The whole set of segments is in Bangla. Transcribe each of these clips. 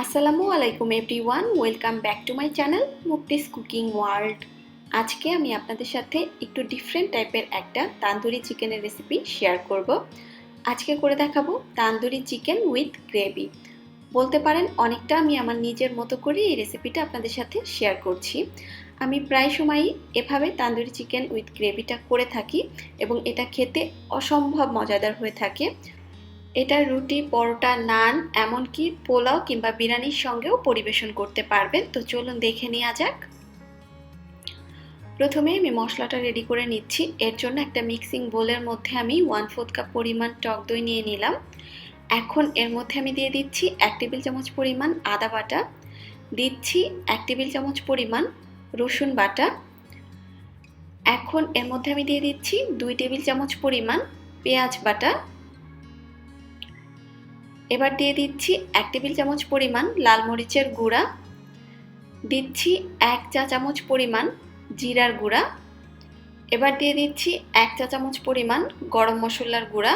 আসসালামু আলাইকুম everyone, welcome back to my channel Mukti's cooking world. আজকে আমি আপনাদের সাথে একটু ডিফারেন্ট টাইপের একটা তান্দুরি চিকেনের রেসিপি শেয়ার করব। আজকে করে দেখাবো তান্দুরি চিকেন উইথ গ্রেভি। বলতে পারেন অনেকটা আমি আমার নিজের মতো করে এই রেসিপিটা আপনাদের সাথে শেয়ার করছি। আমি প্রায় সময়ই এভাবে তান্দুরি চিকেন উইথ গ্রেভিটা করে থাকি এবং এটা খেতে অসম্ভব মজাদার হয়ে থাকে। এটা রুটি, পরোটা, নান, এমনকি পোলাও কিংবা বিরিয়ানির সঙ্গেও পরিবেশন করতে পারবেন। তো চলুন দেখে নেওয়া যাক। প্রথমে আমি মশলাটা রেডি করে নিচ্ছি। এর জন্য একটা মিক্সিং বোলের মধ্যে আমি 1/4 কাপ পরিমাণ টক দই নিয়ে নিলাম। এখন এর মধ্যে আমি দিয়ে দিচ্ছি 1 টেবিল চামচ পরিমাণ আদা বাটা, দিচ্ছি 1 টেবিল চামচ পরিমাণ রসুন বাটা। এখন এর মধ্যে আমি দিয়ে দিচ্ছি 2 টেবিল চামচ পরিমাণ পেঁয়াজ বাটা। এবার দিয়ে দিচ্ছি 1 টেবিল চামচ পরিমাণ লাল মরিচের গুঁড়া, দিচ্ছি 1 চা চামচ পরিমাণ জিরার গুঁড়া। এবার দিয়ে দিচ্ছি 1 চা চামচ পরিমাণ গরম মশলার গুঁড়া,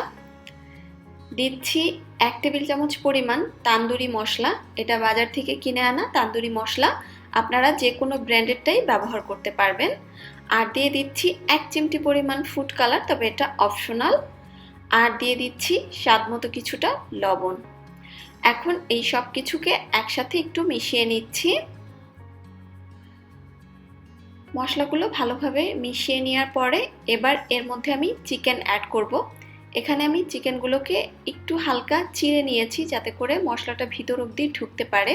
দিচ্ছি 1 টেবিল চামচ পরিমাণ তান্দুরি মশলা। এটা বাজার থেকে কিনে আনা তান্দুরি মশলা, আপনারা যে কোনো ব্র্যান্ডেরটাই ব্যবহার করতে পারবেন। আর দিয়ে দিচ্ছি 1 চিমটি পরিমাণ ফুড কালার, তবে এটা অপশনাল। আর দিয়ে দিচ্ছি স্বাদ মতো কিছুটা লবণ। এখন এই সব কিছুকে একসাথে একটু মিশিয়ে নিচ্ছি। মশলাগুলো ভালোভাবে মিশিয়ে নেওয়ার পরে এবার এর মধ্যে আমি চিকেন অ্যাড করব। এখানে আমি চিকেনগুলোকে একটু হালকা চিড়ে নিয়েছি যাতে করে মশলাটা ভিতর অবধি ঢুকতে পারে।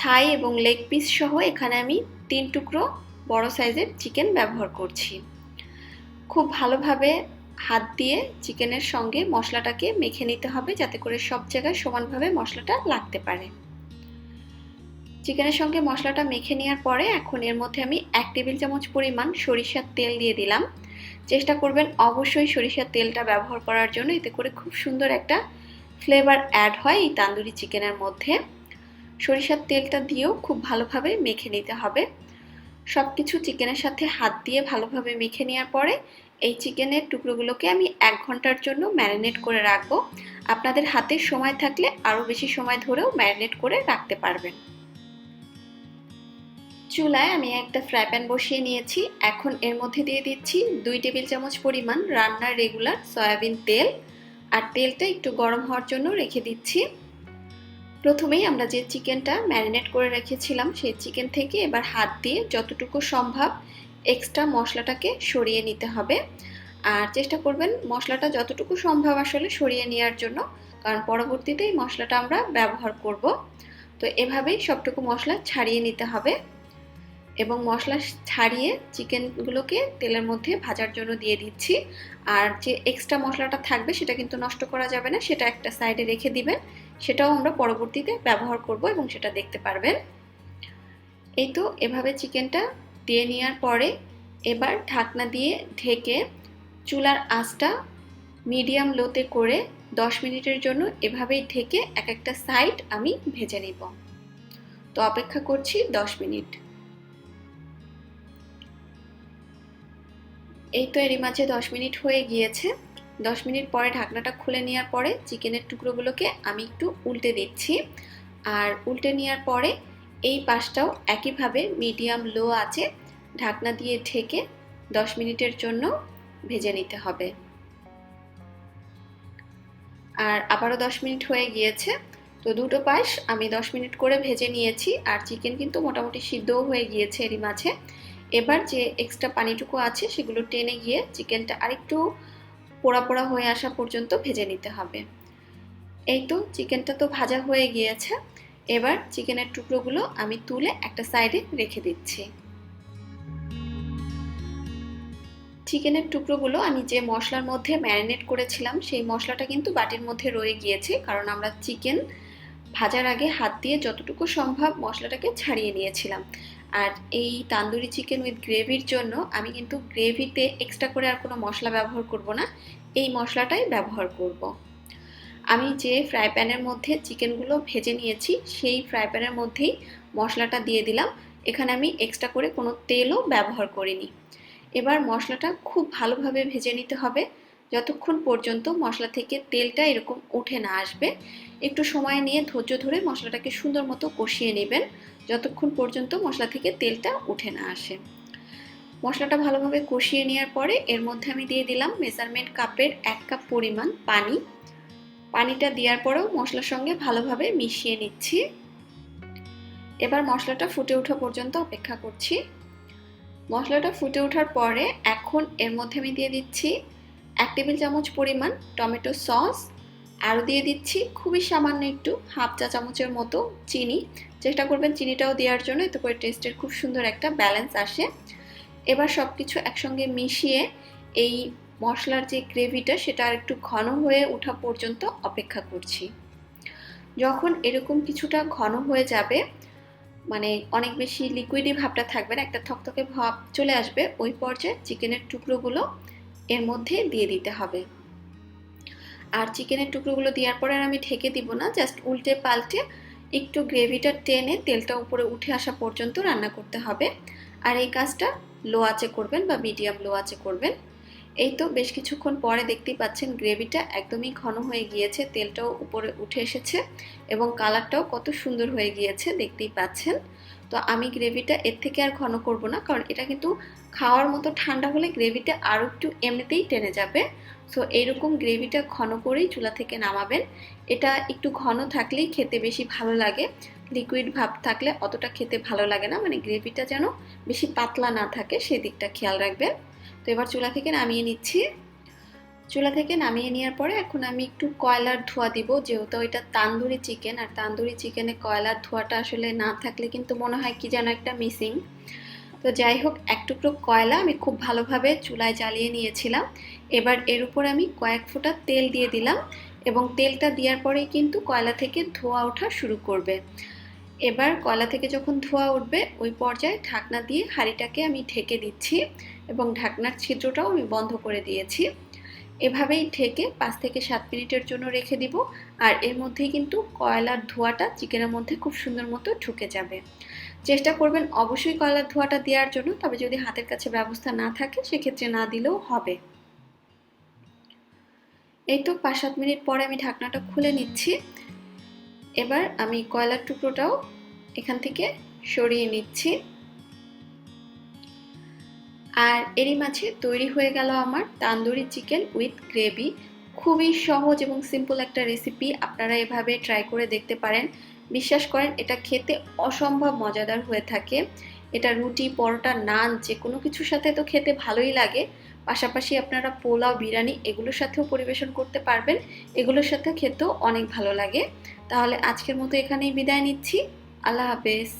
থাই এবং লেগ পিস সহ এখানে আমি 3 টুকরো বড় সাইজের চিকেন ব্যবহার করছি। খুব ভালোভাবে হাত দিয়ে চিকেনের সঙ্গে মশলাটাকে মেখে নিতে হবে যাতে করে সব জায়গায় সমানভাবে মশলাটা লাগতে পারে। চিকেনের সঙ্গে মশলাটা মেখে নেওয়ার পরে এখন এর মধ্যে আমি 1 টেবিল চামচ পরিমাণ সরিষার তেল দিয়ে দিলাম। চেষ্টা করবেন অবশ্যই সরিষার তেলটা ব্যবহার করার জন্য, এতে করে খুব সুন্দর একটা ফ্লেভার অ্যাড হয় এই তান্দুরি চিকেনের মধ্যে। সরিষার তেলটা দিয়েও খুব ভালোভাবে মেখে নিতে হবে। সব কিছু চিকেনের সাথে হাত দিয়ে ভালোভাবে মেখে নেওয়ার পরে এই চিকেনের টুকরোগুলোকে আমি 1 ঘন্টার জন্য ম্যারিনেট করে রাখবো। আপনাদের হাতে সময় থাকলে আরও বেশি সময় ধরেও ম্যারিনেট করে রাখতে পারবেন। চুলায় আমি একটা ফ্রাই প্যান বসিয়ে নিয়েছি। এখন এর মধ্যে দিয়ে দিচ্ছি 2 টেবিল চামচ পরিমাণ রান্নার রেগুলার সয়াবিন তেল। আর তেলটা একটু গরম হওয়ার জন্য রেখে দিচ্ছি। প্রথমেই আমরা যে চিকেনটা ম্যারিনেট করে রেখেছিলাম সেই চিকেন থেকে এবার হাত দিয়ে যতটুকু সম্ভব এক্সট্রা মশলাটাকে সরিয়ে নিতে হবে। আর চেষ্টা করবেন মশলাটা যতটুকু সম্ভব আসলে সরিয়ে নেওয়ার জন্য, কারণ পরবর্তীতে এই মশলাটা আমরা ব্যবহার করব। তো এভাবেই সবটুকু মশলা ছাড়িয়ে নিতে হবে এবং মশলা ছাড়িয়ে চিকেনগুলোকে তেলের মধ্যে ভাজার জন্য দিয়ে দিচ্ছি। আর যে এক্সট্রা মশলাটা থাকবে সেটা কিন্তু নষ্ট করা যাবে না, সেটা একটা সাইডে রেখে দিবেন, সেটাও আমরা পরবর্তীতে ব্যবহার করব এবং সেটা দেখতে পারবেন। এই তো এভাবে চিকেনটা দিয়ে নেওয়ার পরে এবার ঢাকনা দিয়ে ঢেকে চুলার আঁচটা মিডিয়াম লোতে করে 10 মিনিটের জন্য এভাবেই ঢেকে এক একটা সাইড আমি ভেজে নিব। তো অপেক্ষা করছি 10 মিনিট। এই তো এরই মাঝে 10 মিনিট হয়ে গিয়েছে। 10 মিনিট পরে ঢাকনাটা খুলে নেওয়ার পরে চিকেনের টুকরোগুলোকে আমি একটু উল্টে দিচ্ছি। আর উল্টে নেওয়ার পরে এই পাশটাও একইভাবে মিডিয়াম লো আঁচে ঢাকনা দিয়ে ঢেকে 10 মিনিটের জন্য ভেজে নিতে হবে। আর আবারও 10 মিনিট হয়ে গিয়েছে। তো দুটো পাশ আমি 10 মিনিট করে ভেজে নিয়েছি আর চিকেন কিন্তু মোটামুটি সিদ্ধও হয়ে গিয়েছে এরই মাঝে। এবার যে এক্সট্রা পানিটুকু আছে সেগুলো টেনে গিয়ে চিকেনটা আরেকটু পোড়া পোড়া হয়ে আসা পর্যন্ত ভেজে নিতে হবে। এই তো চিকেনটা তো ভাজা হয়ে গিয়েছে। এবার চিকেনের টুকরোগুলো আমি তুলে একটা সাইডে রেখে দিচ্ছি। চিকেনের টুকরোগুলো আমি যে মশলার মধ্যে ম্যারিনেট করেছিলাম সেই মশলাটা কিন্তু বাটির মধ্যে রয়ে গিয়েছে, কারণ আমরা চিকেন ভাজার আগে হাত দিয়ে যতটুকু সম্ভব মশলাটাকে ছাড়িয়ে নিয়েছিলাম। আর এই তান্দুরি চিকেন উইথ গ্রেভির জন্য আমি কিন্তু গ্রেভিতে এক্সট্রা করে আর কোনো মশলা ব্যবহার করব না, এই মশলাটাই ব্যবহার করব। আমি যে ফ্রাই প্যানের মধ্যে চিকেনগুলো ভেজে নিয়েছি সেই ফ্রাই প্যানের মধ্যেই মশলাটা দিয়ে দিলাম। এখানে আমি এক্সট্রা করে কোনো তেলও ব্যবহার করিনি। এবার মশলাটা খুব ভালোভাবে ভেজে নিতে হবে যতক্ষণ পর্যন্ত মশলা থেকে তেলটা এরকম উঠে না আসবে। একটু সময় নিয়ে ধৈর্য ধরে মশলাটাকে সুন্দর মতো কষিয়ে নেবেন যতক্ষণ পর্যন্ত মশলা থেকে তেলটা উঠে না আসে। মশলাটা ভালোভাবে কষিয়ে নেওয়ার পরে এর মধ্যে আমি দিয়ে দিলাম মেজারমেন্ট কাপের 1 কাপ পরিমাণ পানি। পানিটা দেওয়ার পরেও মশলার সঙ্গে ভালোভাবে মিশিয়ে নিচ্ছি। এবার মশলাটা ফুটে ওঠা পর্যন্ত অপেক্ষা করছি। মশলাটা ফুটে ওঠার পরে এখন এর মধ্যে আমি দিয়ে দিচ্ছি 1 টেবিল চামচ পরিমাণ টমেটো সস, আরও দিয়ে দিচ্ছি খুবই সামান্য একটু হাফ চা চামচের মতো চিনি। চেষ্টা করবেন চিনিটাও দেওয়ার জন্য, এতে করে টেস্টের খুব সুন্দর একটা ব্যালেন্স আসে। এবার সব কিছু একসঙ্গে মিশিয়ে এই মশলার যে গ্রেভিটা সেটা আর একটু ঘন হয়ে ওঠা পর্যন্ত অপেক্ষা করছি। যখন এরকম কিছুটা ঘন হয়ে যাবে, মানে অনেক বেশি লিকুইডি ভাবটা থাকবে না, একটা থকথকে ভাব চলে আসবে, ওই পর্যায়ে চিকেনের টুকরোগুলো এর মধ্যে দিয়ে দিতে হবে। আর চিকেনের টুকরোগুলো দেওয়ার পরে আর আমি ঢেকে দিব না, জাস্ট উল্টে পাল্টে একটু গ্রেভিটা টেনে তেলটা উপরে উঠে আসা পর্যন্ত রান্না করতে হবে। আর এই কাজটা লো আঁচে করবেন বা মিডিয়াম লো আঁচে করবেন। এই তো বেশ কিছুক্ষণ পরে দেখতেই পাচ্ছেন গ্রেভিটা একদমই ঘন হয়ে গিয়েছে, তেলটাও উপরে উঠে এসেছে এবং কালারটাও কত সুন্দর হয়ে গিয়েছে দেখতেই পাচ্ছেন। তো আমি গ্রেভিটা এর থেকে আর ঘন করব না, কারণ এটা কিন্তু খাওয়ার মতো ঠান্ডা হলে গ্রেভিটা আরও একটু এমনিতেই টেনে যাবে। সো এইরকম গ্রেভিটা ঘন করেই চুলা থেকে নামাবেন। এটা একটু ঘন থাকলেই খেতে বেশি ভালো লাগে, লিকুইড ভাব থাকলে অতটা খেতে ভালো লাগে না, মানে গ্রেভিটা যেন বেশি পাতলা না থাকে সেদিকটা খেয়াল রাখবেন। তো এবার চুলা থেকে নামিয়ে নিচ্ছি। চুলা থেকে নামিয়ে নেওয়ার পরে এখন আমি একটু কয়লার ধোঁয়া দিব, যেহেতু এটা তান্দুরি চিকেন, আর তান্দুরি চিকেনে কয়লার ধোঁয়াটা আসলে না থাকলে কিন্তু মনে হয় কি যেন একটা মিসিং। তো যাই হোক, এক টুকরো কয়লা আমি খুব ভালোভাবে চুলায় জ্বালিয়ে নিয়েছিলাম। এবার এর উপর আমি কয়েক ফোঁটা তেল দিয়ে দিলাম এবং তেলটা দেওয়ার পরেই কিন্তু কয়লা থেকে ধোঁয়া ওঠা শুরু করবে। এবার কয়লা থেকে যখন ধোঁয়া উঠবে ওই পর্যায়ে ঢাকনা দিয়ে হাঁড়িটাকে আমি ঢেকে দিচ্ছি এবং ঢাকনার ছিদ্রটাও আমি বন্ধ করে দিয়েছি। এভাবেই ঢেকে 5 থেকে 7 মিনিটের জন্য রেখে দিব। আর এর মধ্যেই কিন্তু কয়লার ধোঁয়াটা চিকেনের মধ্যে খুব সুন্দর মতো ঢুকে যাবে। চেষ্টা করবেন অবশ্যই কয়লার ধোঁয়াটা দেওয়ার জন্য, তবে যদি হাতের কাছে ব্যবস্থা না থাকে সেক্ষেত্রে না দিলেও হবে। এই তো 5-7 মিনিট পরে আমি ঢাকনাটা খুলে নিচ্ছি। এবার আমি কয়লার টুকরোটাও এখান থেকে সরিয়ে নিচ্ছি। আর এরই মাঝে তৈরি হয়ে গেল আমার তান্দুরি চিকেন উইথ গ্রেভি। খুবই সহজ এবং সিম্পল একটা রেসিপি, আপনারা এভাবে ট্রাই করে দেখতে পারেন। বিশ্বাস করেন এটা খেতে অসম্ভব মজাদার হয়ে থাকে। এটা রুটি, পরোটা, নান যে কোনো কিছুর সাথে তো খেতে ভালোই লাগে, পাশাপাশি আপনারা পোলাও, বিরিয়ানি এগুলোর সাথেও পরিবেশন করতে পারবেন, এগুলোর সাথে খেতেও অনেক ভালো লাগে। তাহলে আজকের মতো এখানেই বিদায় নিচ্ছি। আল্লাহ হাফেজ।